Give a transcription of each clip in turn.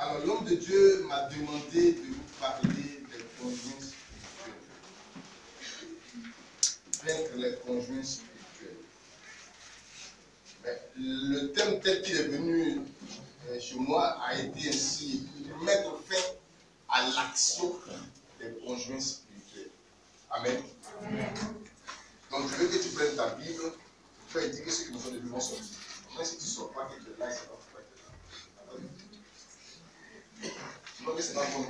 Alors, l'homme de Dieu m'a demandé de vous parler des conjoints spirituels. Vaincre les conjoints spirituels. Mais le thème tel qu'il est venu chez moi a été ainsi, de mettre fin à l'action des conjoints spirituels. Amen. Amen. Donc, je veux que tu prennes ta Bible, tu vas indiquer ce que nous devons sortir. Même si tu ne sors pas, que tu es là, ça va pas être là. Donc, c'est pas bon.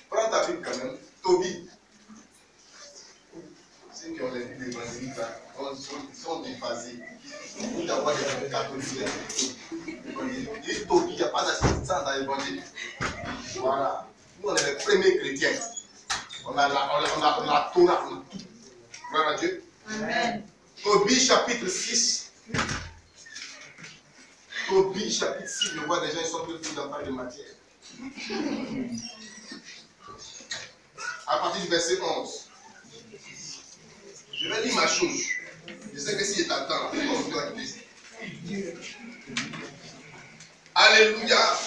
Prends ta Bible quand même. Tobie. Ceux qui ont les Bibles évangéliques là, sont déphasés. Vous d'avoir des catholiques. Dis Tobie, il n'y a pas d'assistance dans l'évangile. Voilà. Nous, on est les premiers chrétiens. On a la Torah, on a tout. Gloire à Dieu. Amen. Tobie chapitre 6. Tobie chapitre 6, je vois déjà, ils sont tous dans parler de matière. À partir du verset 11. Je vais lire ma chose. Je sais que si je t'attends, on doit être ici. Alléluia.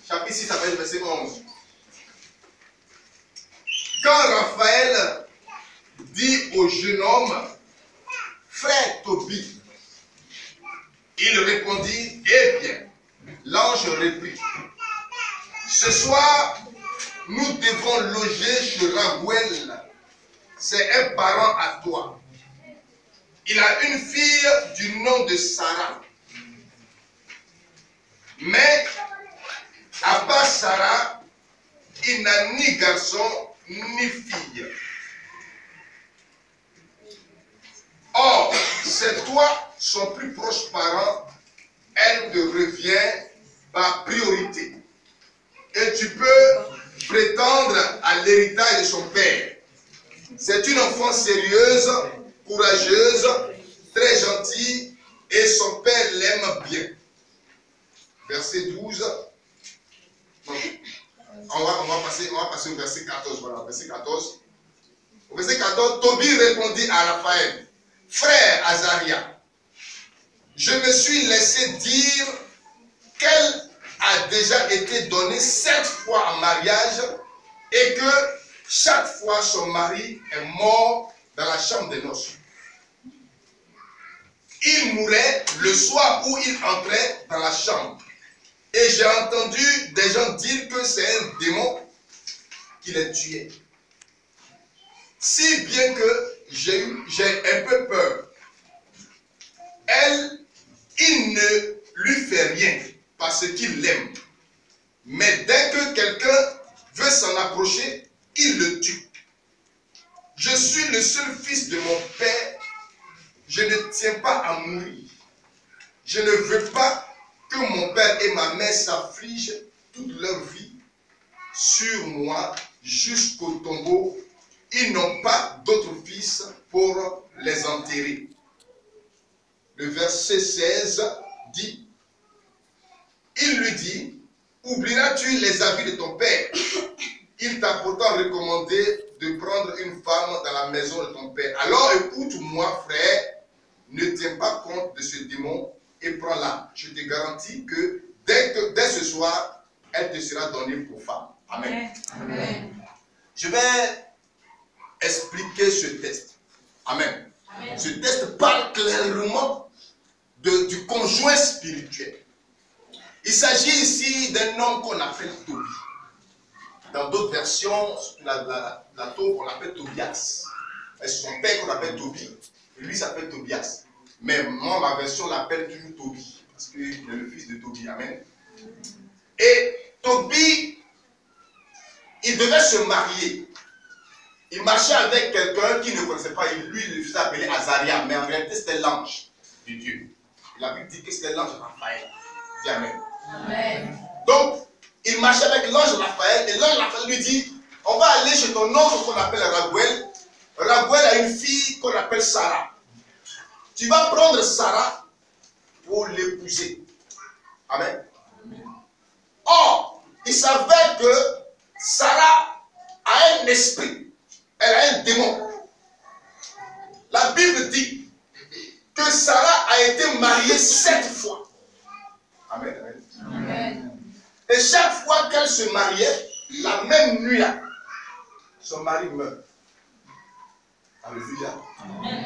Chapitre 6, ça va être verset 11. Quand Raphaël dit au jeune homme, frère Tobie, il répondit, eh bien, l'ange reprit, ce soir, nous devons loger chez Raguel, c'est un parent à toi. Il a une fille du nom de Sarah. Mais, à part Sarah, il n'a ni garçon ni fille. Or, c'est toi, son plus proche parent, elle te revient par priorité. Et tu peux prétendre à l'héritage de son père. C'est une enfant sérieuse, courageuse, très gentille, et son père l'aime bien. Verset 12. Donc, on va passer au verset 14. Voilà, verset 14. Au verset 14, Tobie répondit à Raphaël, frère Azaria, je me suis laissé dire qu'elle a déjà été donnée 7 fois en mariage et que chaque fois son mari est mort dans la chambre des noces. Il mourait le soir où il entrait dans la chambre. Et j'ai entendu des gens dire que c'est un démon qui les tuait. Si bien que j'ai un peu peur. Il ne lui fait rien parce qu'il l'aime. Mais dès que quelqu'un veut s'en approcher, il le tue. Je suis le seul fils de mon père. Je ne tiens pas à mourir. Je ne veux pas que mon père et ma mère s'affligent toute leur vie sur moi jusqu'au tombeau. Ils n'ont pas d'autres fils pour les enterrer. Le verset 16 dit, il lui dit, oublieras-tu les avis de ton père? Il t'a pourtant recommandé de prendre une femme dans la maison de ton père. Alors écoute-moi, frère, ne tiens pas compte de ce démon et prends-la. Je te garantis que dès ce soir, elle te sera donnée pour femme. Amen. Amen. Je vais expliquer ce texte. Amen. Amen. Ce texte parle clairement du conjoint spirituel. Il s'agit ici d'un homme qu'on appelle Tobie. Dans d'autres versions, la Torah, on l'appelle Tobias. C'est son père qu'on appelle Tobie, et lui s'appelle Tobias. Mais moi, ma version l'appelle toujours Tobie, parce qu'il est le fils de Tobie. Amen. Et Tobie, il devait se marier. Il marchait avec quelqu'un qui ne connaissait pas, lui, il le faisait appeler Azaria, mais en réalité, c'était l'ange de Dieu. La Bible dit que c'était l'ange Raphaël. Dis Amen. Amen. Donc, il marchait avec l'ange Raphaël, et l'ange Raphaël lui dit, on va aller chez ton oncle qu'on appelle Raguel. Raguel a une fille qu'on appelle Sarah. Tu vas prendre Sarah pour l'épouser. Amen. Or, il savait que Sarah a un esprit. Elle a un démon. La Bible dit que Sarah a été mariée 7 fois. Amen. Amen. Et chaque fois qu'elle se mariait, la même nuit là, son mari meurt. Alléluia.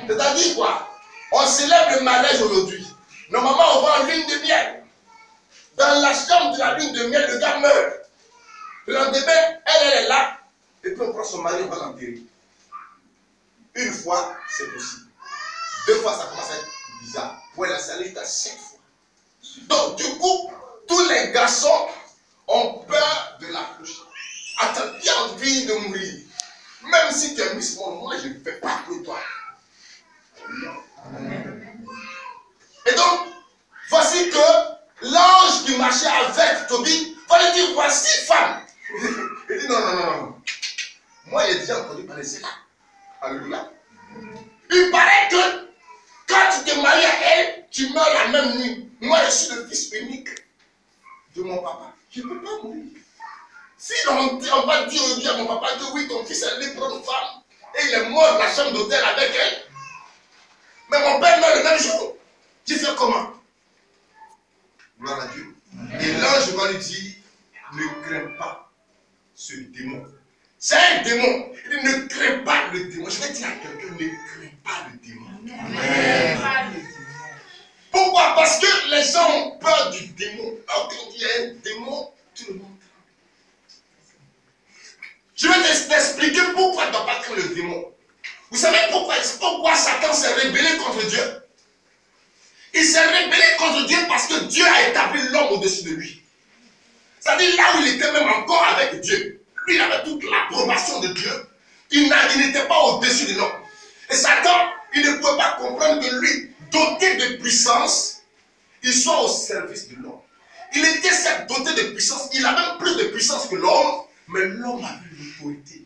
C'est-à-dire quoi? On célèbre le mariage aujourd'hui. Normalement, on va en lune de miel. Dans la chambre de la lune de miel, le gars meurt. Le lendemain, elle est là. Et puis on prend son mari, on va l'enterrer. Une fois, c'est possible. 2 fois, ça commence à être bizarre. Ouais, là, ça allait jusqu'à 5 fois. Donc, du coup, tous les garçons ont peur de l'approcher. Attends, tu as envie de mourir. Même si tu es musulman, moi, je ne fais pas pour toi. Et donc, voici que l'ange qui marchait avec Tobie va lui dire, voici femme. Il dit, non. Moi, j'ai déjà entendu parler de cela. Alléluia. Il paraît que quand tu te maries à elle, tu meurs la même nuit. Moi, je suis le fils unique de mon papa. Je ne peux pas mourir. Si on va dire aujourd'hui à mon papa que oui, ton fils est allé prendre une femme et il est mort dans la chambre d'hôtel avec elle, mais mon père meurt le même jour. Tu fais comment? Gloire à Dieu. Et l'ange va lui dire, ne crains pas ce démon. C'est un démon. Il dit, ne crains pas le démon. Je vais dire à quelqu'un, ne crains pas le démon. Amen. Pourquoi? Parce que les gens ont peur du démon. Alors quand il y a un démon, tout le monde. Je vais t'expliquer pourquoi tu ne dois pas craindre le démon. Vous savez pourquoi Satan s'est rébellé contre Dieu? Il s'est rébellé contre Dieu parce que Dieu a établi l'homme au-dessus de lui. C'est-à-dire là où il était même encore avec Dieu. Lui, il avait toute l'approbation de Dieu. Il n'était pas au-dessus de l'homme. Et Satan, il ne pouvait pas comprendre que lui, doté de puissance, il soit au service de l'homme. Il était certes doté de puissance, il a même plus de puissance que l'homme, mais l'homme avait l'autorité.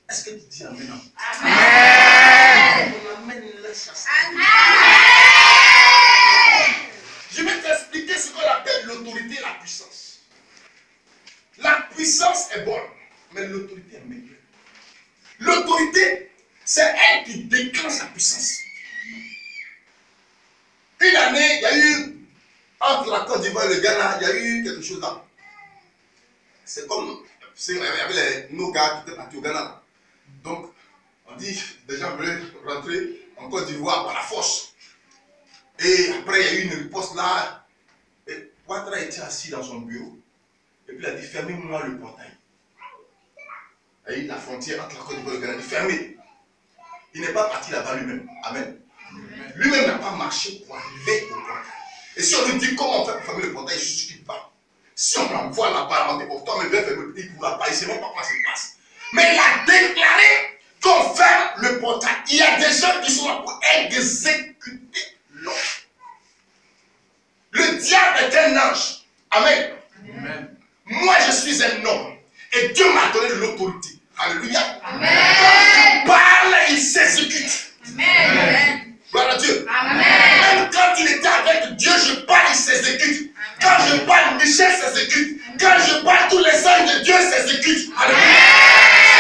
Est-ce que tu dis amen? Amen. On amène la chasse. Amen. Je vais t'expliquer ce qu'on appelle l'autorité et la puissance. La puissance est bonne, mais l'autorité est meilleure. L'autorité, c'est elle qui déclenche la puissance. Une année, il y a eu, entre la Côte d'Ivoire et le Ghana, il y a eu quelque chose là. C'est comme, il y avait nos gars qui étaient partis au Ghana. Donc, on dit, des gens veulent rentrer en Côte d'Ivoire par la force. Et après, il y a eu une riposte là. Et Ouattara était assis dans son bureau. Et puis il a dit, fermez-moi le portail. Et la frontière entre la Côte d'Ivoire et le Ghana, il dit, fermez. Il n'est pas parti là-bas lui-même. Amen. Lui-même n'a pas marché pour arriver au portail. Et si on lui dit comment on fait pour fermer le portail, il suffit qu'il parle. Si on l'envoie là-bas, on dit, oh, toi, mais viens fermer le portail, il ne pourra pas, il ne sait même pas comment ça se passe. Mais il a déclaré qu'on ferme le portail. Il y a des gens qui sont là pour exécuter l'ordre. Le diable est un ange. Amen. Amen. Moi, je suis un homme. Et Dieu m'a donné l'autorité. Alléluia. Amen. Quand je parle, il s'exécute. Amen. Gloire à Dieu. Amen. Même quand il était avec Dieu, je parle, il s'exécute. Quand je parle, Michel s'exécute. Quand je parle, tous les anges de Dieu s'exécutent. Alléluia.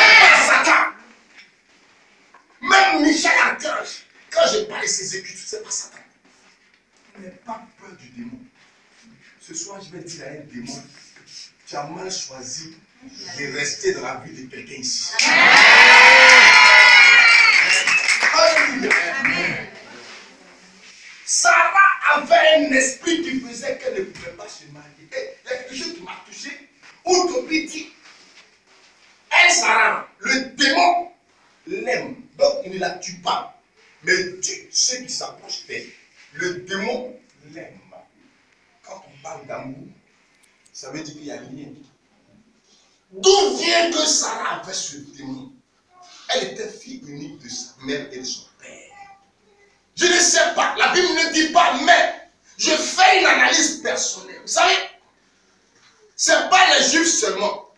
C'est pas Satan. Même Michel Archange, quand je parle, il s'exécute. C'est pas Satan. N'aie pas peur du démon. Ce soir, je vais dire à un démon, tu as mal choisi de rester dans la vie de quelqu'un ici. Amen. Sarah avait un esprit qui faisait qu'elle ne pouvait pas se marier. Et il y a quelque chose qui m'a touché. Où Tobie dit, elle, Sarah, le démon l'aime. Donc il ne la tue pas. Mais tue ceux qui s'approchent d'elle. Le démon l'aime. Quand on parle d'amour, ça veut dire qu'il y a lien. D'où vient que Sarah avait ce démon? Elle était fille unique de sa mère et de son père. Je ne sais pas, la Bible ne dit pas, mais je fais une analyse personnelle. Vous savez, ce n'est pas les Juifs seulement.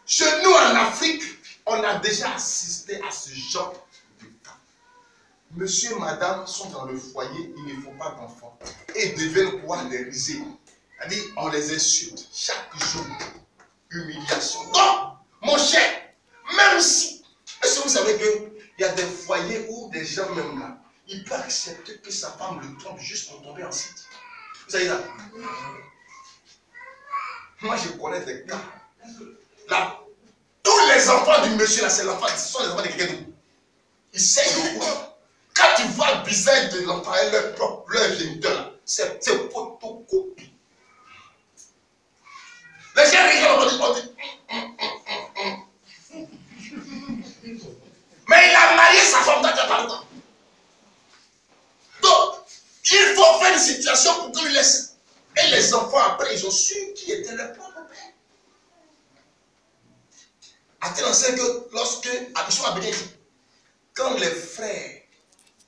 Chez nous en Afrique, on a déjà assisté à ce genre de cas. Monsieur, madame sont dans le foyer, il ne faut pas d'enfants. Et ils deviennent pouvoir les riser. C'est-à-dire, on les insulte chaque jour. Humiliation. Donc, mon cher, même si, est-ce que vous savez qu'il y a des foyers où des gens même là, il peut accepter que sa femme le trompe juste pour tomber enceinte. Vous savez ça? Moi, je connais des cas. Là, tous les enfants du monsieur, là, c'est l'enfant, ce sont les enfants de quelqu'un d'autre. Ils saignent le courant. Quand tu vois le visage de l'enfant et leur géniteur, c'est photocopie. Les gens regardent, on dit. Mais il a marié sa femme dans pas longtemps. Donc, il faut faire une situation pour qu'il lui laisse. Et les enfants, après, ils ont su qui était leur propre père. À tel enseigne que lorsque, ils sont à quand les frères,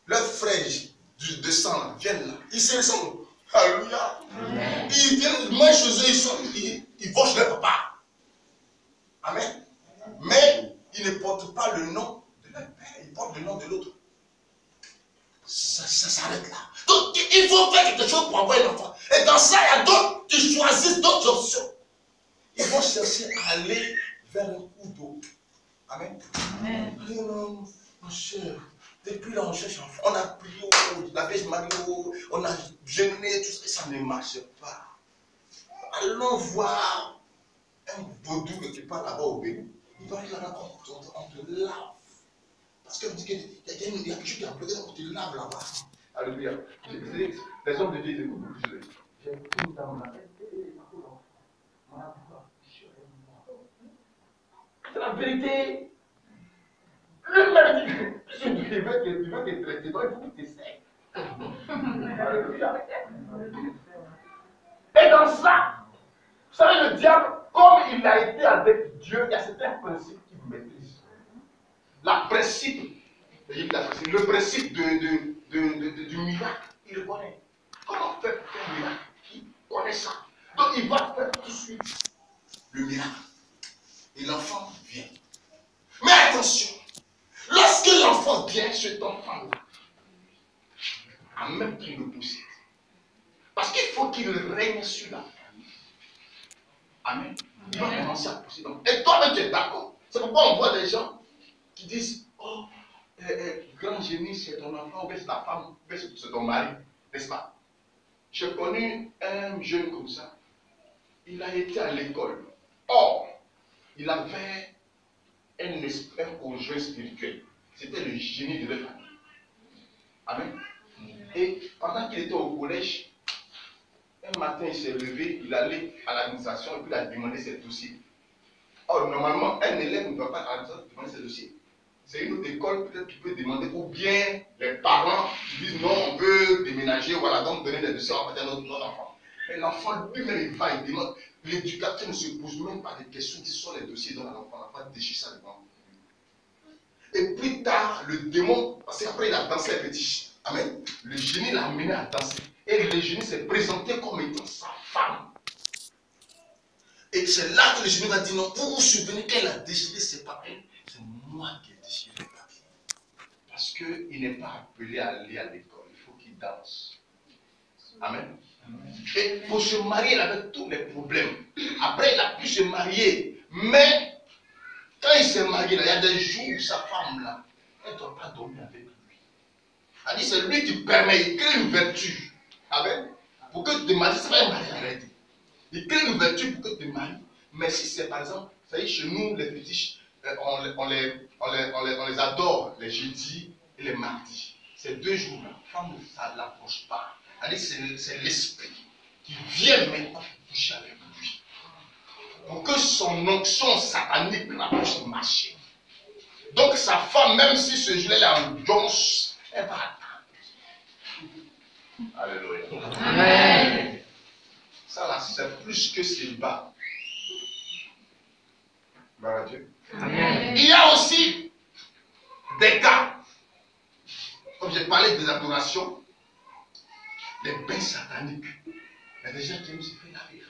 leurs frères de sang viennent là, ils se ressemblent. Alléluia. Ils viennent, ils mangent chez eux, ils vont chez leur papa. Amen. Mais ils ne portent pas le nom de leur père, ils portent le nom de l'autre. Ça s'arrête là. Donc il faut faire quelque chose pour avoir un enfant. Et dans ça, il y a d'autres qui choisissent d'autres options. Ils vont chercher à aller vers un coup d'eau. Amen. Amen. Non, mon cher, depuis là on cherche enfant. On a prié, la Vierge Marie, on a jeûné, tout ça, ça ne marche pas. Allons voir un vaudou qui parle là-bas au Bénin. Il va aller là-bas, on te lave. Parce que vous dites qu'il y a quelque chose qui a bloqué, on te lave là-bas. Alléluia. Les hommes de Dieu, ils écoutent beaucoup de choses. J'ai une dame là. C'est la vérité. Le mari dit, tu veux qu'il traite, donc il faut qu'il t'essaie. Alléluia. Et dans ça, vous savez, le diable, comme il a été avec Dieu, il y a certains principes qu'il maîtrise. Le principe du miracle, il le connaît. Comment faire un miracle? Il connaît ça. Donc il va faire tout de suite le miracle. Et l'enfant vient. Mais attention, lorsque l'enfant vient, cet enfant-là a même pris le possède. Parce qu'il faut qu'il règne sur la famille. Amen. Il va commencer à posséder. Et toi-même, tu es d'accord. C'est pourquoi on voit des gens qui disent, oh, grand génie, c'est ton enfant, ou bien c'est ta femme, ou bien c'est ton mari, n'est-ce pas? J'ai connu un jeune comme ça. Il a été à l'école. Or, il avait un conjoint spirituel. C'était le génie de leur famille. Amen. Et pendant qu'il était au collège, un matin, il s'est levé, il allait à l'administration et puis il a demandé ses dossiers. Or, normalement, un élève ne doit pas à l'administration demander ses dossiers. C'est une autre école, peut-être qu'il peut demander, ou bien les parents disent non, on veut déménager, voilà, donc donner des dossiers à notre enfant. Mais l'enfant lui-même, il va, il demande. L'éducateur ne se pose même pas de questions qui sont les dossiers dont l'enfant n'a pas déchiré ça devant. Et plus tard, le démon, parce qu'après il a dansé les fétiches. Amen. Le génie l'a amené à danser. Et le génie s'est présenté comme étant sa femme. Et c'est là que le génie va dire non, vous vous souvenez qu'elle a déchiré ses papiers. C'est moi qui ai déchiré les papiers. Parce qu'il n'est pas appelé à aller à l'école, il faut qu'il danse. Amen. Et pour se marier, il avait tous les problèmes. Après, il a pu se marier. Mais, quand il s'est marié, là, il y a des jours où sa femme, là, elle ne doit pas dormir avec lui. Elle dit, c'est lui qui permet, il crée une vertu. Amen. Pour que tu te maries, c'est pas un mariage arrêté. Il crée une vertu pour que tu te maries. Mais si c'est par exemple, vous savez, chez nous, les fétiches, on les adore les jeudis et les mardis. Ces 2 jours-là, la femme ne l'approche pas. C'est l'esprit qui vient maintenant toucher avec lui. Pour que son onction satanique là puisse marcher. Donc sa femme, même si ce gilet est en jonce, elle va attendre. Alléluia. Amen. Ça là, c'est plus que célibat. Gloire à Dieu. Amen. Il y a aussi des cas, comme j'ai parlé des adorations, des bains sataniques. Il y a des gens qui aiment se faire laver.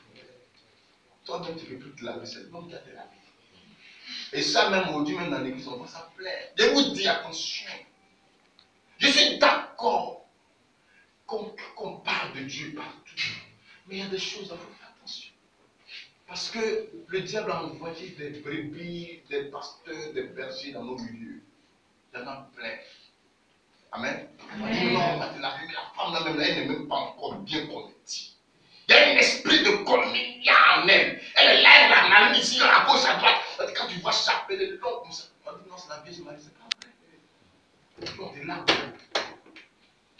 Toi-même, tu ne peux plus te laver, c'est le monde qui a te lavé. Et ça, même aujourd'hui, même dans l'église, on voit ça plein. Je vous dis attention. Je suis d'accord qu'on parle de Dieu partout. Mais il y a des choses à faut faire attention. Parce que le diable a envoyé des brebis, des pasteurs, des bergers dans nos milieux. Il y en a plein. Amen. Amen. Non, la femme là même, elle n'est même pas encore bien convertie. Il y a un esprit de communion en elle. Elle est là, elle a mal ici, à gauche, à droite. Quand tu vois s'appeler l'homme comme ça, on dit non, c'est la Vierge Marie, c'est pas vrai. Non, t'es là.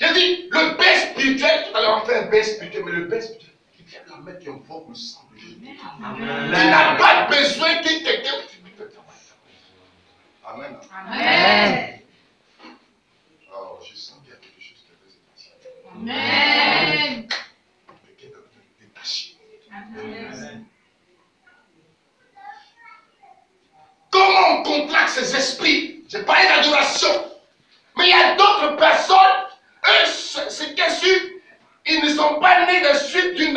J'ai dit, le bain spirituel, tout à l'heure on fait un bain spirituel, mais le bain spirituel, qui vient de la main qui invoque le sang de Jésus. Tu n'as pas besoin que quelqu'un te travaille. Amen. Amen. Oh, je sens qu'il y a quelque chose qui est passé. Amen. Quelqu'un de détaché. Amen. Comment on contracte ces esprits? J'ai parlé d'adoration. Mais il y a d'autres personnes, eux, c'est qu'est sûr, ils ne sont pas nés de suite d'une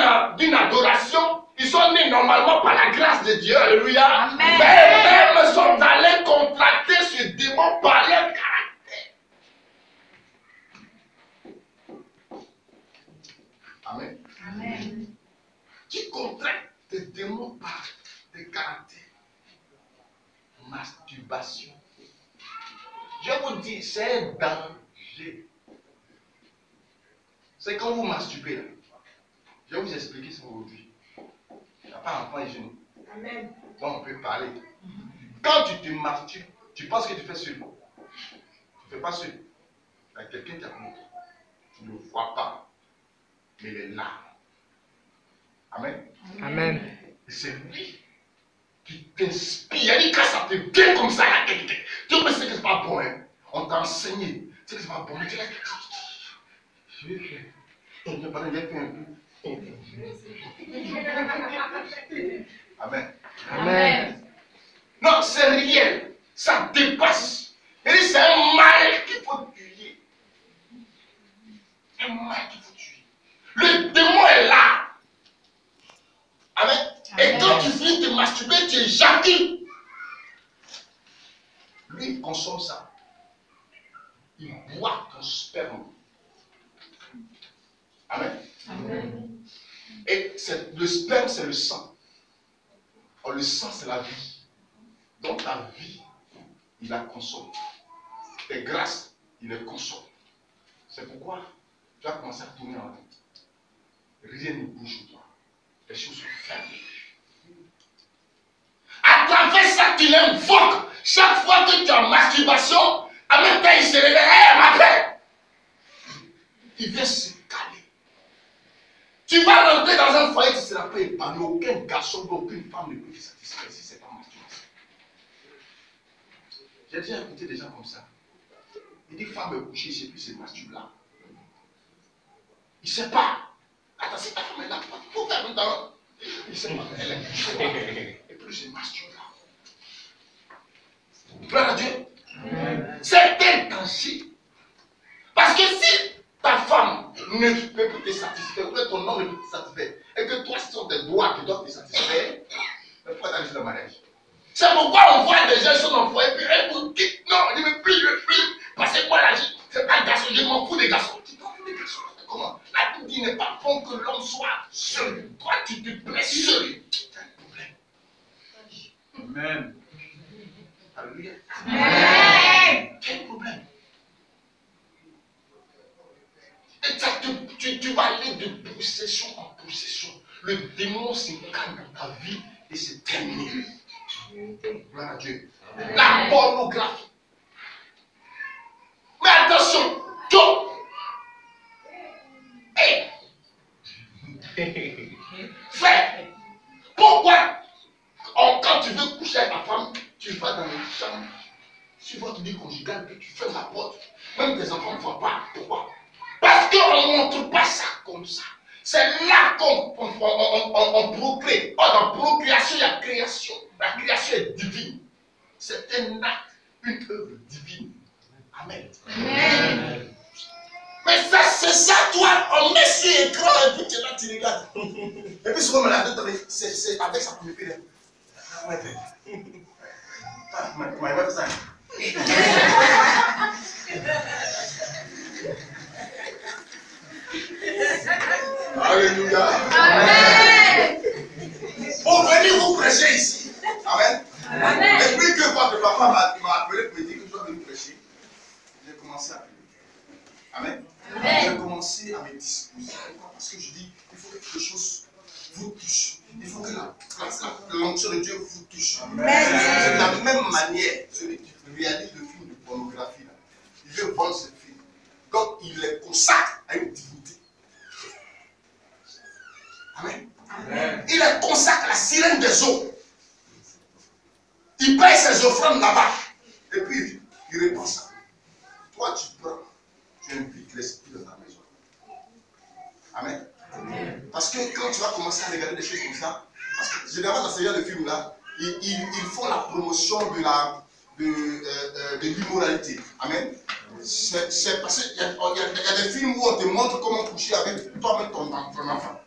adoration. Ils sont nés normalement par la grâce de Dieu. Alléluia. Amen. Mais même sont allés contracter ce démon par leur caractère. Amen. Amen. Tu contractes tes démons par tes caractères. Masturbation. Je vous dis, c'est un danger. C'est quand vous masturbez là. Je vais vous expliquer ça aujourd'hui. Il n'y a pas d'enfant et genoux. Amen. Donc on peut parler. Quand tu te masturbes, tu penses que tu fais seul. Tu ne fais pas seul. Il y a quelqu'un qui a montré. Tu ne le vois pas. Mais il est là. Amen. Amen. Et c'est lui qui t'inspire. Il dit quand ça te vient comme ça, là, tu sais que c'est pas bon. Hein? On t'a enseigné. Tu sais que c'est pas bon. Mais tu je vais faire. On ne pas fait un peu. Amen. Amen. Non, c'est réel. Ça dépasse. Il dit c'est un mal qu'il faut tuer. Un mal qu'il faut tuer. Le démon est là. Amen. Et quand tu finis de te masturber, tu éjacules. Lui, il consomme ça. Il boit ton sperme. Amen. Amen. Et le sperme, c'est le sang. Or, le sang, c'est la vie. Donc, ta vie, il la consomme. Tes grâces, il les consomme. C'est pourquoi tu vas commencer à tourner en rond. Rien ne bouge chez toi. Les choses sont fermées. À travers ça, tu l'invoques. Chaque fois que tu es en masturbation, en même temps, il se réveille. Hé, ma paix! Il vient se caler. Tu vas rentrer dans un foyer, tu ne seras pas épanoui. Aucun garçon, aucune femme ne peut te satisfaire si ce n'est pas masturbation. J'ai déjà écouté des gens comme ça. Il dit, femme est couchée, je ne sais plus, c'est masturbe là. Il ne sait pas. Attends, c'est ta femme est là. Il faut faire un temps. Il ne sait pas. Elle est couchée. Et puis, c'est masturbe là. Gloire à Dieu. C'est un danger. Parce que si ta femme ne peut plus te satisfaire, ou que ton homme ne peut te satisfaire, et que toi, ce sont tes doigts qui doivent te satisfaire, mais pourquoi tu as le mariage? C'est pourquoi on voit des gens qui sont dans le foyer, puis elles vous disent non, je ne veux plus, parce que moi, là, c'est pas un garçon, je m'en fous des garçons. Tu t'en fous des garçons, comment? La Bible dit n'est pas bon que l'homme soit seul. Toi, tu te plais seul. C'est un problème. Amen. Alléluia. Amen. Quel problème? Et ça tu vas aller de possession en possession. Le démon s'incarne dans ta vie et c'est terminé. Gloire à Dieu. La pornographie. Mais attention, tout. Frère, pourquoi quand tu veux coucher avec ta femme, tu vas dans la chambre, sur votre lit conjugal, puis tu fermes la porte. Même tes enfants ne voient pas. Pourquoi? Parce qu'on ne montre pas ça comme ça. C'est là qu'on procrée. Or, dans procréation, il y a création. La création est divine. C'est un acte, une œuvre divine. Amen. Amen. Mais ça, c'est ça, toi, on met sur l'écran et puis tu es là, tu regardes. Et puis souvent, c'est avec sa première période. Ma fait ça. Alléluia. Amen. Pour venir vous prêcher ici. Amen. Amen. Depuis que votre papa m'a appelé pour me dire que je dois venir prêcher, j'ai commencé à prier. Amen. Amen. J'ai commencé à me disposer. Parce que je dis, il faut que quelque chose vous touche. Il faut que l'onction de Dieu vous touche. De la même manière, celui qui réalise le film de pornographie, là, il veut vendre ce film. Donc, il les consacre à une divinité. Amen. Amen. Il les consacre à la sirène des eaux. Il paye ses offrandes là-bas. Et puis, il répand ça. Toi, tu prends, tu invites l'esprit dans ta maison. Amen. Amen. Parce que quand tu vas commencer à regarder des choses comme ça, parce que généralement dans ce genre de films-là, ils font la promotion de l'immoralité. Amen. C'est parce qu'il y a des films où on te montre comment coucher avec toi-même ton enfant.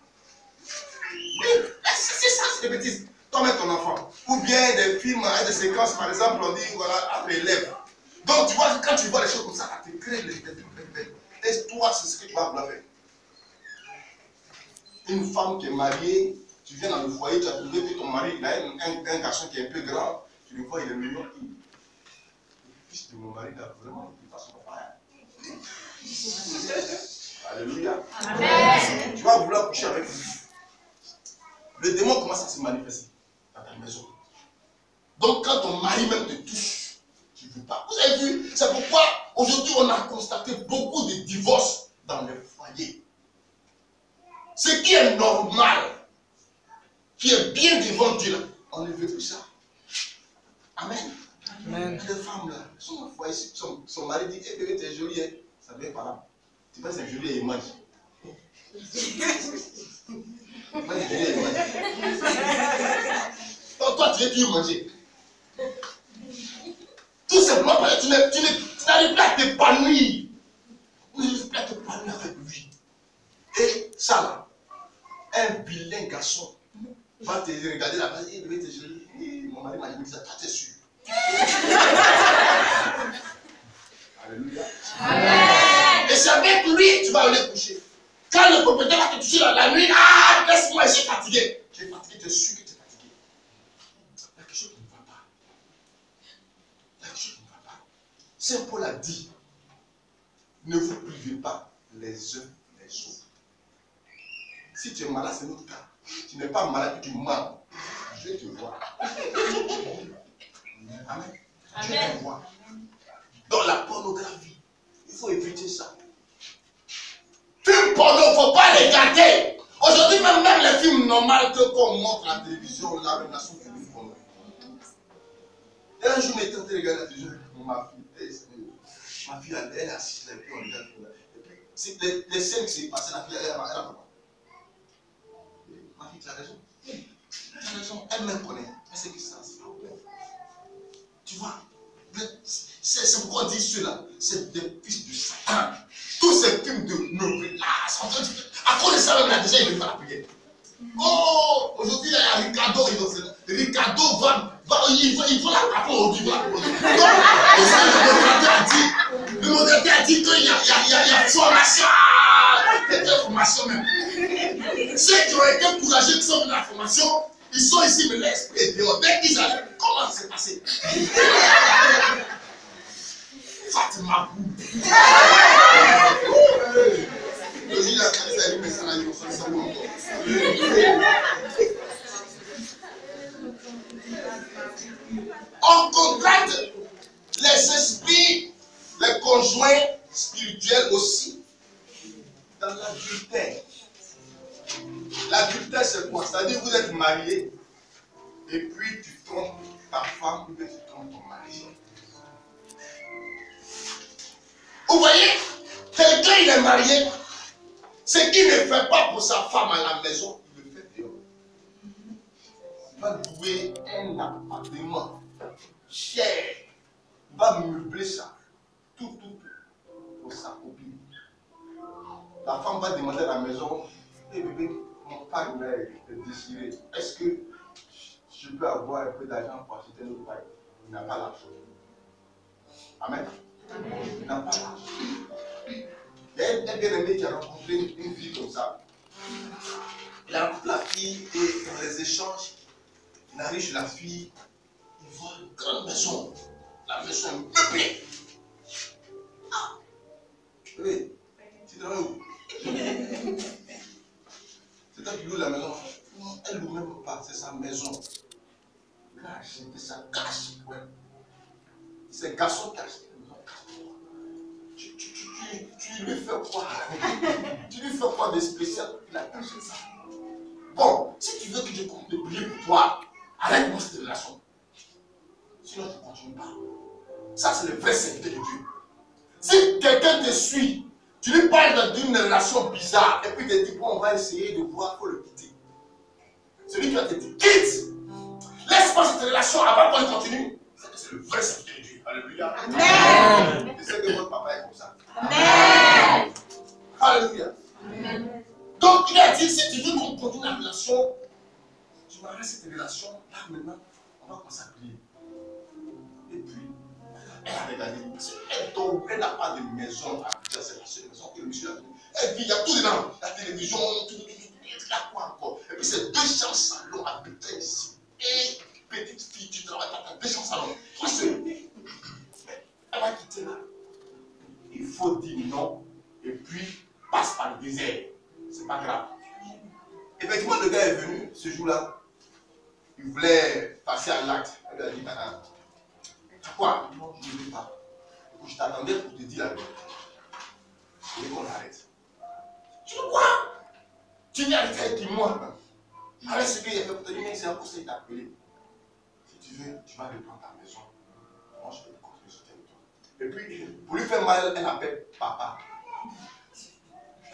Oui, c'est ça, c'est des bêtises. Toi-même ton enfant. Ou bien des films avec des séquences, par exemple, on dit, voilà, entre les lèvres. Donc tu vois, quand tu vois les choses comme ça, ça te crée les bêtes. Et toi, c'est ce que tu vas vouloir faire. Une femme qui est mariée, tu viens dans le foyer, tu as trouvé que ton mari, il a un garçon qui est un peu grand, tu le vois, il est mignon. Le fils de mon mari, là, vraiment, il passe son papa. Alléluia. Amen. Tu vas vouloir coucher avec lui. Le démon commence à se manifester dans ta maison. Donc quand ton mari même te touche, tu ne veux pas. Vous avez vu, c'est pourquoi aujourd'hui on a constaté beaucoup de divorces dans les foyers. Ce qui est normal, qui est bien devant Dieu, là, on ne veut plus ça. Amen. Amen. Les femmes là, son foyer, son mari dit, eh bébé, t'es jolie, hein. Ça vient par là. Tu penses que c'est joli et il mange. Toi, tu veux manger. Tout simplement parce que tu n'arrives pas à t'épanouir. Tu n'arrives pas à t'épanouir avec lui. Et ça là, un vilain garçon va te regarder là-bas et il va te dire, mon mari m'a dit ça, toi t'es sûr. Alléluia. Amen. Et c'est avec lui que tu vas aller coucher. Quand le propriétaire va te toucher dans la nuit, ah, laisse-moi, je suis fatigué. Tu es fatigué, tu es sûr que tu es fatigué. Il y a quelque chose qui ne va pas. Il y a quelque chose qui ne va pas. Saint Paul a dit, ne vous privez pas les uns les autres. Si tu es malade, c'est notre cas. Tu n'es pas malade, tu mens. Je vais te voir. Amen. Je vais te voir. Dans la pornographie, il faut éviter ça. Film porno, il ne faut pas les regarder. Aujourd'hui, même les films normaux qu'on montre à la télévision, là, même la sont films porno. Et un jour, j'étais en train de regarder la télévision, ma fille, elle est assise, et puis on regarde. Et puis, les scènes qui s'est passées, la fille, elle a pas. Ma fille, tu as raison. Tu as raison, elle me connaît. Elle sait que ça, c'est pas bon. Tu vois, c'est pourquoi on dit cela, c'est des fils de Satan. Tous ces films de nouvelles là, à cause de ça, même là, déjà, il ne veut pas la prière. Oh, aujourd'hui, il y a Ricardo, Ricardo il faut la taper aujourd'hui. Donc, le modérateur a dit qu'il y a formation. Quelle formation même. Ceux qui ont été courageux qui sont dans la formation, ils sont ici, mais l'esprit est dehors. Dès qu'ils arrivent, comment ça s'est passé? Fatima Bou. On contrainte les esprits, les conjoints spirituels aussi dans l'adultère. L'adultère, c'est quoi? C'est-à-dire que vous êtes mariés et puis tu trompes ta femme ou bien tu trompes ton mari. Vous voyez, quelqu'un il est marié, ce qu'il ne fait pas pour sa femme à la maison, il le fait dehors. Il va louer un appartement cher, il va meubler ça, tout pour sa copine. La femme va demander à la maison, hé bébé, mon père est déchiré, est-ce que je peux avoir un peu d'argent pour acheter notre paille? Il n'a pas l'argent. Amen. Il n'a pas l'argent. Il y a un bien-aimé qui a rencontré une fille comme ça. Il a rencontré la fille et dans les échanges, il arrive chez la fille, il voit une grande maison. La maison est meublée. Ah! Oui. Tu travailles où? C'est toi qui loue la maison. Non, elle ne loue même pas, c'est sa maison. Cache, ça cache. Ouais. C'est garçon cache. Tu lui fais quoi? Tu lui fais quoi de spécial? Il a caché ça. Bon, si tu veux que je continue de prier pour toi, arrête-moi cette relation. Sinon, tu ne continues pas. Ça, c'est le vrai serviteur de Dieu. Si quelqu'un te suit, tu lui parles d'une relation bizarre, et puis il te dit, bon, on va essayer de voir, il faut le quitter. Celui qui va te dire, quitte! Laisse-moi cette relation avant qu'on continue. C'est le vrai serviteur de Dieu. Alléluia. Amen. Je sais que votre papa est comme ça. Amen. Alléluia. Amen. Donc, il a dit, si tu veux qu'on continue la relation, tu m'arrêtes cette relation, là maintenant, on va commencer à prier. Et puis, elle a regardé, elle n'a pas de maison à Abidjan, c'est la seule maison que le monsieur a tenue. Elle vit, il y a tout dedans, la télévision, tout, il y a quoi encore. Et puis, c'est 200 salons habités ici. Et petite fille, tu travailles, tu as 200 salons. Toi seul. Elle va quitter là. Il faut dire non, et puis passe par le désert. C'est pas grave. Effectivement, le gars est venu ce jour-là. Il voulait passer à l'acte. Elle lui a dit, madame, quoi? Non, je ne veux pas. Je t'attendais pour te dire la vérité. Je voulais qu'on arrête. Tu veux quoi? Tu viens avec moi. Avec ce qu'il a fait pour te dire, mais c'est un conseil d'appeler. Si tu veux, tu vas reprendre ta maison. Moi, je vais te construire sur territoire. Et puis, pour lui faire mal, elle appelle papa.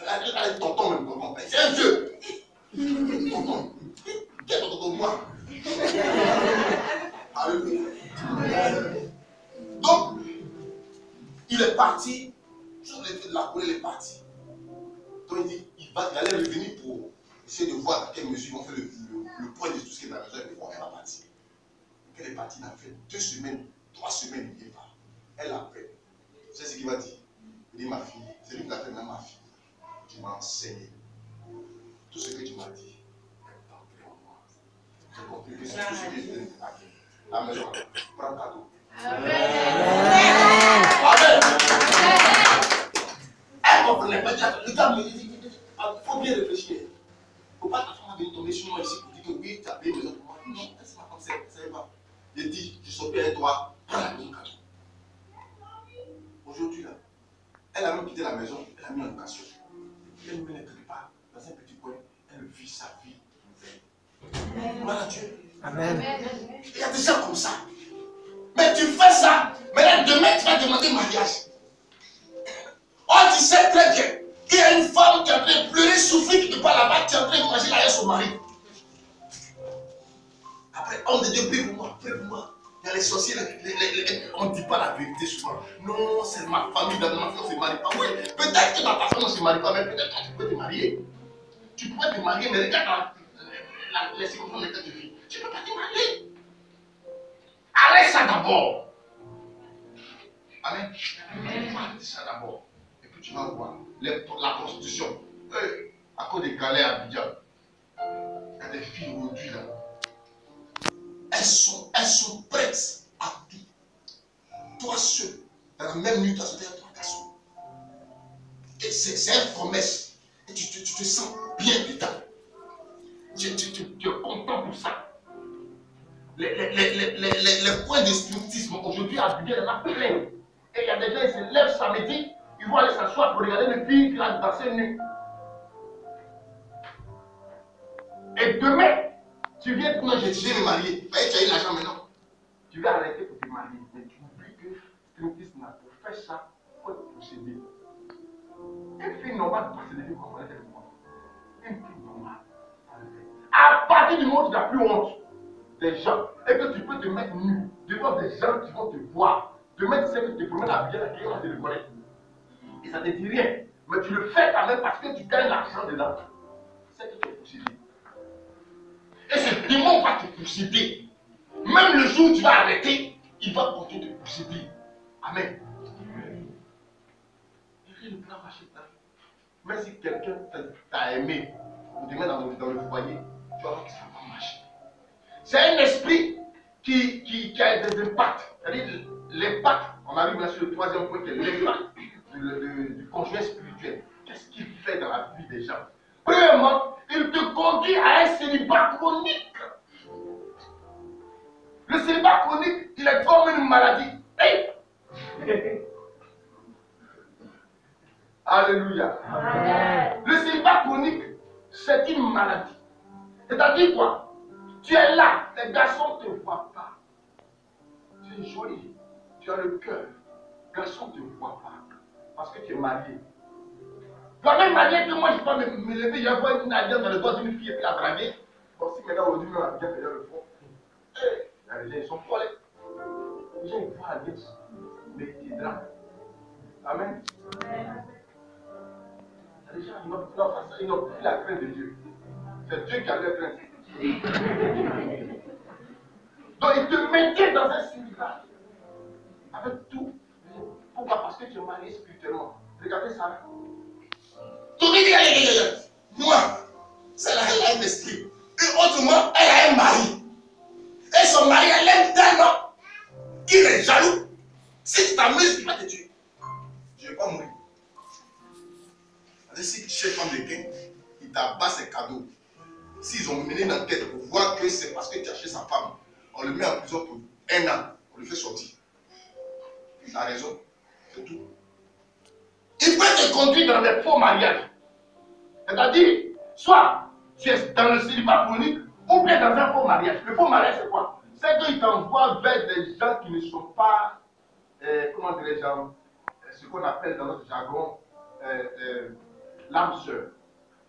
Elle est tonton même, tonton. C'est un vieux. Tonton. Quel tonton moi? Alléluia. Donc, il est parti. Sur l'effet de la colère, il est parti. Donc, il dit, il allait revenir pour essayer de voir à quelle mesure ils vont faire le point de tout ce qui est dans la maison. Et puis, elle va partir. Elle est partie, il a fait 2 semaines, 3 semaines, il n'est pas. Elle a fait. C'est ce qu'il va dire. Il dit, ma fille, c'est lui qui l'a fait, même ma fille. Tu m'as enseigné. Tout ce que tu m'as dit est entré en moi. J'ai compris que c'est tout ce que je viens de faire. La maison, prends cadeau. Amen. Amen. Elle ne comprenait pas. Le gars me dit, il faut bien réfléchir. Il ne faut pas ta femme venir tomber sur moi ici pour dire que oui, tu as payé une maison pour moi. Non, c'est pas comme ça. Je dis, je suis bien avec toi, prends la maison cadeau. Aujourd'hui, là, elle a même quitté la maison, elle a mis en location. Elle ne venait quelque part, dans un petit coin, elle vit sa vie nouvelle. Voilà Dieu. Amen. Il y a des gens comme ça. Mais tu fais ça, mais là, demain, tu vas demander mariage. Oh, tu sais très bien qu'il y a une femme qui est en train de pleurer, souffrir, qui ne peut pas là-bas, qui est en train de manger derrière son mari. Après, homme de Dieu, prie pour moi, prie pour moi. Il y a les sorciers, on ne dit pas la vérité souvent. Non, c'est ma famille, dans ma famille, on ne se marie pas. Oui, peut-être que dans ta famille, on ne se marie pas, mais peut-être que tu peux te marier. Tu pourrais te marier, mais regarde les circonstances dans lesquelles tu vis. Tu ne peux pas te marier. Arrête ça d'abord. Amen. Arrête ça d'abord. Et puis tu vas voir la prostitution. À cause des galères à Abidjan, il y a des filles aujourd'hui là. Elles sont prêtes à tout. Toi seul, dans la même nuit, tu as sauté à 3 garçons. Et c'est une promesse. Et tu te sens bien dedans. Tu es content pour ça. Les points de spiritisme, aujourd'hui, à Abidjan, il y en a plein. Et il y a des gens, ils se lèvent samedi, ils vont aller s'asseoir pour regarder les filles qui ont dansé nues. Et demain, tu viens pour je vais me marier. Tu as eu l'argent maintenant. Tu vas arrêter pour te marier. Mais tu oublies que spiritisme, pour faire ça, il faut te posséder. Une fille normale ne peut pas se lever comme elle est moi. Une fille normale. À partir du moment où tu n'as plus honte des gens et que tu peux te mettre nu devant des gens qui vont te voir, demain tu sais que tu te promènes à bien la gueule, on te le connaît. Et ça ne te dit rien. Mais tu le fais quand même parce que tu gagnes l'argent dedans. C'est que tu es possédé. Et ce démon va te posséder. Même le jour où tu vas arrêter, il va continuer de te posséder. Amen. Et rien ne pourra marcher là. Mais si quelqu'un t'a aimé, ou te met dans le foyer, tu vas voir que ça va marcher. C'est un esprit qui a des impacts. C'est-à-dire l'impact, on arrive là sur le 3e point qui est l'impact du conjoint spirituel. Qu'est-ce Alléluia. Amen. Le célibat chronique, c'est une maladie. C'est-à-dire quoi? Tu es là, les garçons ne te voient pas. Tu es joli, tu as le cœur. Les garçons ne te voient pas parce que tu es marié. De la même manière que moi, je peux me lever, je vois une alliance dans le doigt d'une fille et puis la draguer. Bon, si maintenant aujourd'hui, on a bien fait le fond. Les gens, ils sont collés. Les gens, ils voient l'alliance, mais ils draguent. Amen. Les gens, ils n'ont plus la crainte de Dieu. C'est Dieu qui a leur crainte. Donc, il te maintient dans un célibat. Avec tout. Pourquoi? Parce que tu es marié spirituellement. Regardez ça. Moi, celle-là, elle a un esprit. Et autrement, elle a un mari. Et son mari, elle aime tellement qu'il est jaloux. Si tu t'amuses, il va te tuer. Je ne vais pas mourir. Si tu cherches femme de quelqu'un, il t'abat ses cadeaux. S'ils ont mené une enquête pour voir que c'est parce que tu as acheté sa femme, on le met en prison pour 1 an. On le fait sortir. Il a raison. C'est tout. Il peut te conduire dans des faux mariages. C'est-à-dire, soit tu es dans le célibat chronique ou bien dans un faux mariage. Le faux mariage, c'est quoi? C'est qu'il t'envoie vers des gens qui ne sont pas, comment dirais-je, ce qu'on appelle dans notre jargon, l'âme sœur.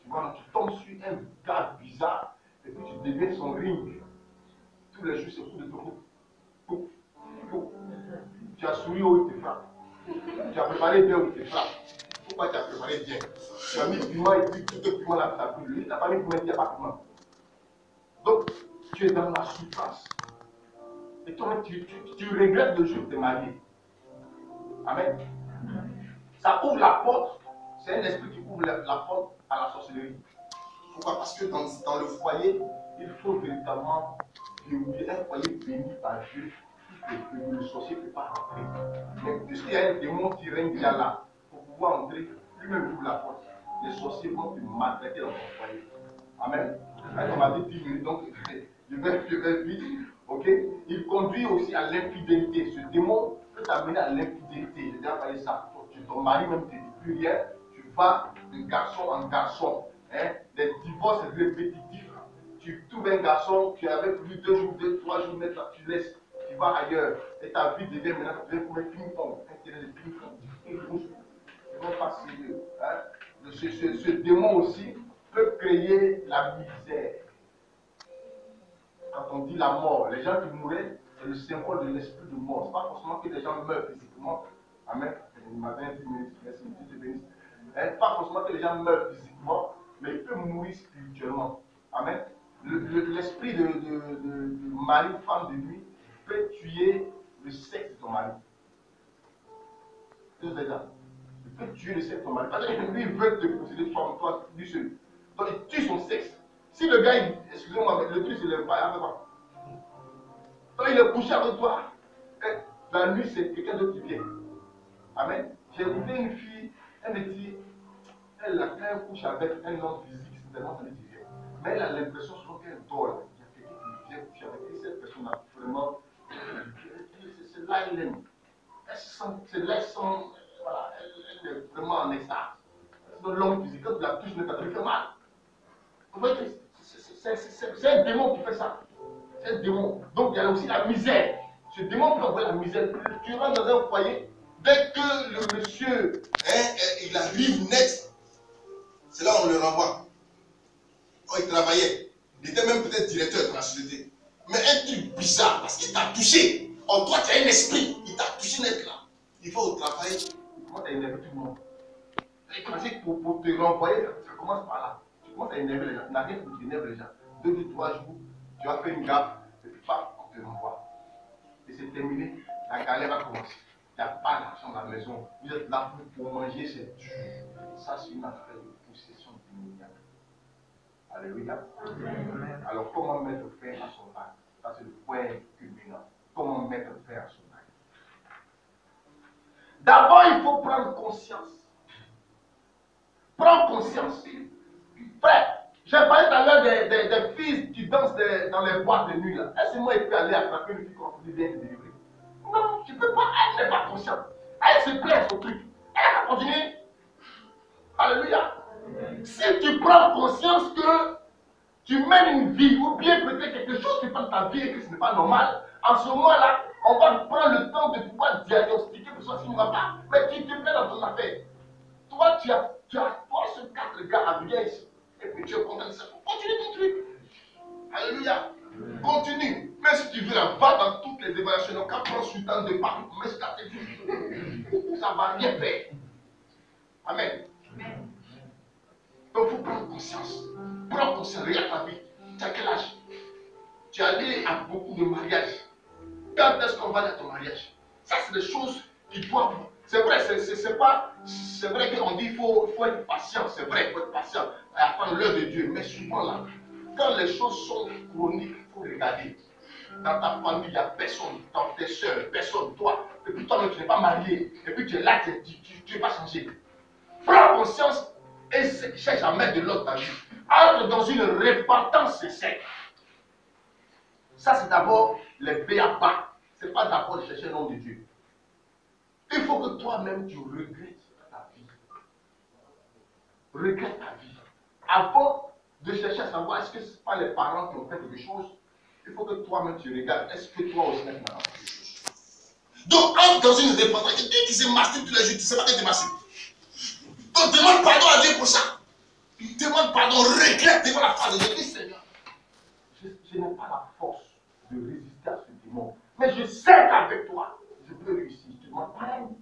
Tu vois, tu tombes sur un gars bizarre et puis tu deviens son ring. Tous les jours, c'est coup de ton coup. Tu as souri où il te frappe. Tu as préparé bien où il te frappe. Pourquoi tu as préparé bien? Tu as mis le piment et puis tout le piment là, tu as pris. Lui, tu n'as pas mis le piment, il n'y a pas de piment. Donc, tu es dans la souffrance. Et toi, tu regrettes le jour où tu es marié. Amen. Ça ouvre la porte. C'est un esprit qui ouvre la porte à la sorcellerie. Pourquoi? Parce que dans le foyer, il faut véritablement verrouiller un foyer béni par Dieu. Le sorcier ne peut pas rentrer. Mais puisqu'il y a un démon qui règne déjà là, pour pouvoir entrer, lui-même ouvre la porte. Les sorciers vont te maltraiter dans ton foyer. Amen. On m'a dit 10 minutes, donc je vais vite. Ok? Il conduit aussi à l'infidélité. Ce démon peut t'amener à l'infidélité. J'ai déjà parlé de ça. Ton mari même ne te dit plus rien. Tu vas de garçon en garçon. Hein? Des divorces répétitifs. Tu trouves un garçon, tu es avec lui 2 jours, 3 jours, maintenant tu laisses, tu vas ailleurs. Et ta vie devient maintenant comme un ping-pong. Un terrain de ping-pong. Tu vas pas sérieux. Hein? Ce démon aussi peut créer la misère. Quand on dit la mort, les gens qui mouraient, c'est le symbole de l'esprit de mort. Ce n'est pas forcément que les gens meurent physiquement. Amen. Il m'a donné 10 minutes, merci, Dieu te bénisse. Pas forcément que les gens meurent physiquement, mais ils peuvent mourir spirituellement. Amen. L'esprit de mari ou femme de nuit peut tuer le sexe de ton mari. Il peut tuer le sexe de ton mari. Parce que lui, il veut te posséder toi, lui seul. Donc il tue son sexe. Si le gars, excusez-moi, le truc, c'est le pas avec quoi. Quand il est couché avec toi, la nuit, c'est quelqu'un d'autre qui vient. Amen. J'ai écouté une fille, elle me dit, elle couche avec un homme physique, c'est tellement ça lui dit. Mais elle a l'impression souvent qu'elle dort. Il y a quelqu'un qui vient coucher avec elle. Cette personne-là, vraiment, c'est là elle aime. C'est là elle sent, voilà, elle est vraiment en extase. Sinon, l'homme physique, quand tu la touches, ça lui fait mal. Vous voyez, c'est un démon qui fait ça. C'est un démon. Donc, il y a aussi la misère. Ce démon peut envoyer la misère. Tu rentres dans un foyer, dès que le monsieur, il arrive net, c'est là où on le renvoie. Quand il travaillait, il était même peut-être directeur de la société. Mais un truc bizarre, parce qu'il t'a touché. En toi, tu as un esprit, il t'a touché net là. Il faut au travail. Comment tu as énervé tout le monde? Pour te renvoyer, ça commence par là. Tu commences à énerver les gens. Tu n'as rien pour t'énerver les gens. 2 ou 3 jours, tu as fait une gaffe, et puis pas, on te renvoie. Et c'est terminé, la galère va commencer. Il n'y a pas d'argent dans la maison. Vous êtes là pour manger, c'est dur. Ça, c'est une affaire de possession démoniaque. Alléluia. Amen. Alors, comment mettre fin à son acte? Ça, c'est le point culminant. Comment mettre fin à son acte? D'abord, il faut prendre conscience. Prends conscience. Frère, j'ai parlé tout à l'heure des filles qui dansent dans les boîtes de nuit. Est-ce que moi, il peut aller attraper une fille qu'on dit bien de délivrer? Non, tu ne peux pas. Elle n'est pas consciente. Elle se plaît son truc. Elle va continuer. Alléluia. Si tu prends conscience que tu mènes une vie, ou bien peut-être quelque chose qui passe ta vie et que ce n'est pas normal, en ce moment-là, on va prendre le temps de pouvoir diagnostiquer pour ça, ce qui ne va pas. Mais tu te mets dans ton affaire. Toi, tu as 3 gars à venir ici. Et puis tu es content de ça. Continue ton truc. Alléluia. Continue. Mais si tu veux la va dans toutes les évaluations, donc quand prends sur le temps de partout, mais c'est ta tête. Ça va rien faire. Amen. Donc il faut prendre conscience. Prends conscience, regarde ta vie. Tu as quel âge? Tu es allé à beaucoup de mariages. Quand est-ce qu'on va aller à ton mariage? Ça, c'est des choses qui doivent. C'est vrai, c'est vrai qu'on dit qu'il faut être patient. C'est vrai, il faut être patient à attendre l'heure de Dieu. Mais souvent là, quand les choses sont chroniques, il faut regarder. Dans ta famille, il n'y a personne, dans tes soeurs, personne, toi. Et puis toi-même, tu n'es pas marié. Et puis tu es là, tu n'es pas changé. Prends conscience et cherche à mettre de l'autre dans ta vie. Entre dans une repentance sincère. Ça, c'est d'abord les béabas. Ce n'est pas d'abord de chercher le nom de Dieu. Il faut que toi-même, tu regrettes ta vie. Regrette ta vie. Avant de chercher à savoir est-ce que ce n'est pas les parents qui ont fait quelque chose, il faut que toi-même, tu regardes. Est-ce que toi aussi, tu as fait quelque chose? Donc, entre dans une repentance. Quelqu'un qui se masturbe tous les jours, tu ne sais pas que tu masturbes. Donc, demande pardon à Dieu pour ça. Demande pardon, regrette devant la face de Dieu. Dis, Seigneur, je n'ai pas la force de résister à ce démon. Mais je sais qu'avec toi, je peux réussir. Tu demandes pardon.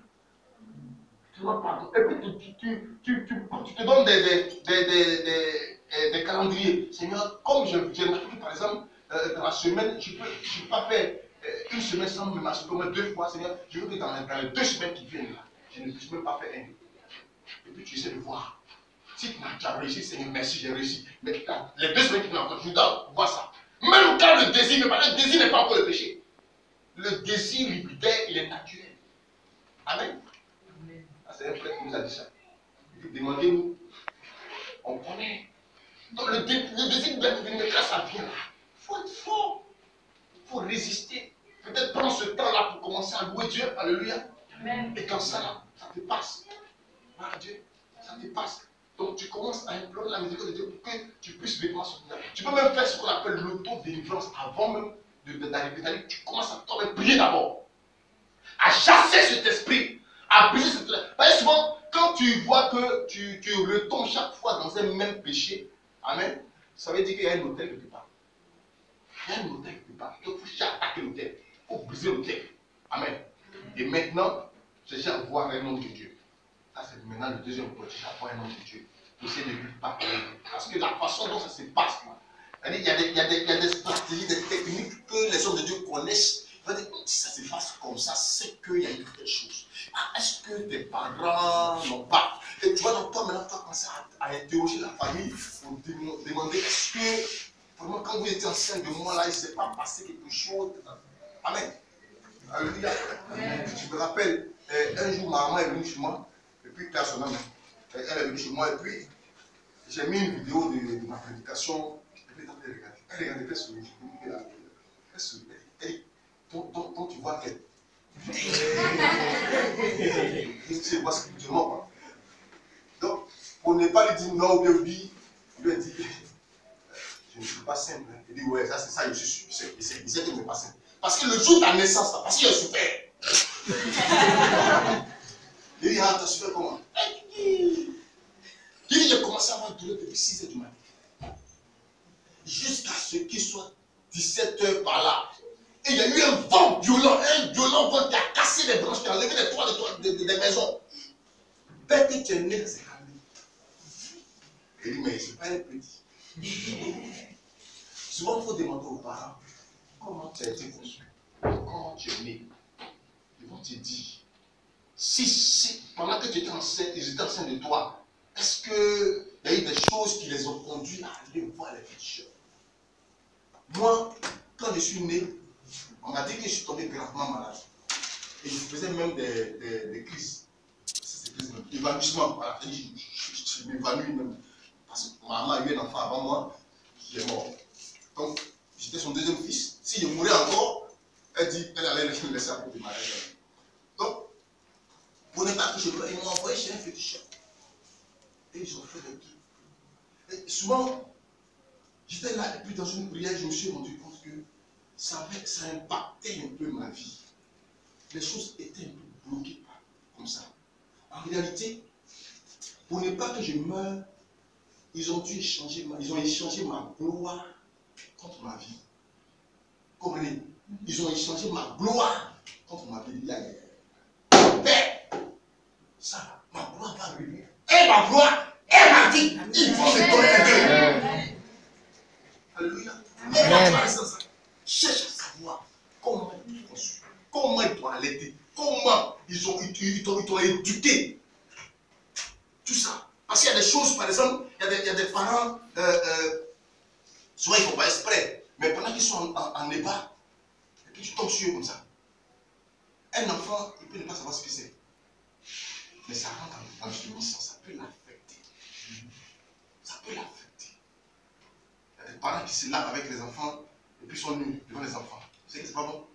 Tu demandes pardon. Et puis tu te donnes des calendriers. Seigneur, comme j'ai remarqué par exemple, dans la semaine, je ne peux pas faire une semaine sans me masturber, mais 2 fois, Seigneur, je veux que dans les 2 semaines qui viennent là, je ne puisse même pas faire un. Et puis tu essaies de voir. Si tu as réussi, Seigneur, merci, j'ai réussi. Mais les 2 semaines qui viennent encore, je dois voir ça. Même quand le désir n'est pas encore le péché. Le désir libidaire, il est naturel. Amen. Ah, c'est un frère qui nous a dit ça. Il dit, demandez-nous. On connaît. Donc le désir libidaire, quand ça vient là, il faut être fort. Il faut résister. Peut-être prendre ce temps-là pour commencer à louer Dieu. Alléluia. Amen. Et quand ça là, ça te passe. Voilà Dieu, ça te passe. Donc tu commences à implorer la miséricorde de Dieu pour que tu puisses vivre sur toi. Tu peux même faire ce qu'on appelle l'auto-délivrance avant même d'arriver. C'est-à-dire que tu commences à toi-même prier d'abord. À chasser cet esprit. À briser cet esprit. Parce que souvent, quand tu vois que tu retombes chaque fois dans un même péché, amen, ça veut dire qu'il y a un hôtel quelque part. Il y a un hôtel quelque part. Donc il faut attaquer l'hôtel. Il faut briser l'hôtel. Amen. Et maintenant, chercher à voir un nom de Dieu. Ça, c'est maintenant le deuxième point. Chercher à voir un nom de Dieu. Essayer de vivre par parce que la façon dont ça se passe, il y a des stratégies, des techniques que les hommes de Dieu connaissent. Si ça se passe comme ça, c'est qu'il y a eu quelque chose. Ah, est-ce que tes parents n'ont pas? Et tu vois, donc toi, maintenant, tu vas commencer à interroger la famille pour demander est-ce que, vraiment, quand vous étiez enceinte de moi, là, il ne s'est pas passé quelque chose? Amen. Alléluia. Je me rappelle, un jour, ma maman est venue chez moi, et puis personnellement, elle est venue chez moi, et puis j'ai mis une vidéo de ma prédication, et puis elle regardait, elle sourit, elle sourit, donc tu vois qu'elle. C'est parce que tu mens. Donc, pour ne pas lui dire non ou bien oui, il lui a dit je ne suis pas simple. Il dit ouais, ça c'est ça, je suis sûr. Il sait qu'il n'est pas simple. Parce que le jour de ta naissance, parce qu'il a souffert. Il dit ah, t'as souffert comment? Il dit j'ai commencé à avoir douleur depuis 6 h du matin. Jusqu'à ce qu'il soit 17 h par là. Et il y a eu un vent violent vent qui a cassé les branches, qui a enlevé les toits des maisons. Dès que tu es né, c'est calmé. Il dit, mais c'est pas un petit. Souvent, il faut demander aux parents comment tu as été conçu, comment tu es né. Ils vont te dire, si pendant que tu étais enceinte, ils étaient enceintes de toi, est-ce qu'il y a eu des choses qui les ont conduits à aller voir les féticheurs? Moi, quand je suis né, on m'a dit que je suis tombé gravement malade. Et je faisais même des crises. C'est d'évanouissement. Voilà. Je m'évanouis même. Parce que ma maman a eu un enfant avant moi qui est mort. Donc, j'étais son deuxième fils. Si je mourais encore, elle dit qu'elle allait le laisser à propos de mariage. Donc, pour ne pas toucher le ils m'ont envoyé chez un féticheur. Et ils ont fait des trucs. Et souvent, j'étais là, et puis dans une prière, je me suis rendu compte que ça impactait un peu ma vie. Les choses étaient un peu bloquées comme ça. En réalité, pour ne pas que je meure, ils ont échangé ma gloire contre ma vie. Comprenez? Ils ont échangé ma gloire contre ma vie. Père, ça, ma gloire va revenir. Et ma gloire, elle m'a dit, il faut me donner les deux. Alléluia. Cherche à savoir comment ils sont conçus, comment ils doivent allaiter, comment ils t'ont éduqué. Tout ça. Parce qu'il y a des choses, par exemple, il y a des parents, souvent ils ne font pas exprès, mais pendant qu'ils sont en ébat, et puis tu tombes sur eux comme ça. Un enfant, il peut ne pas savoir ce que c'est. Mais ça rentre dans l'obéissance, ça peut l'affecter. Ça peut l'affecter. Il y a des parents qui se lavent avec les enfants, et puis sont nus devant les enfants. Vous savez que c'est pas bon.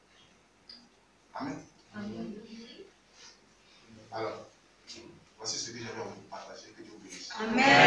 Amen. Amen. Alors, voici ce que j'avais envie de partager. Que Dieu vous bénisse. Amen.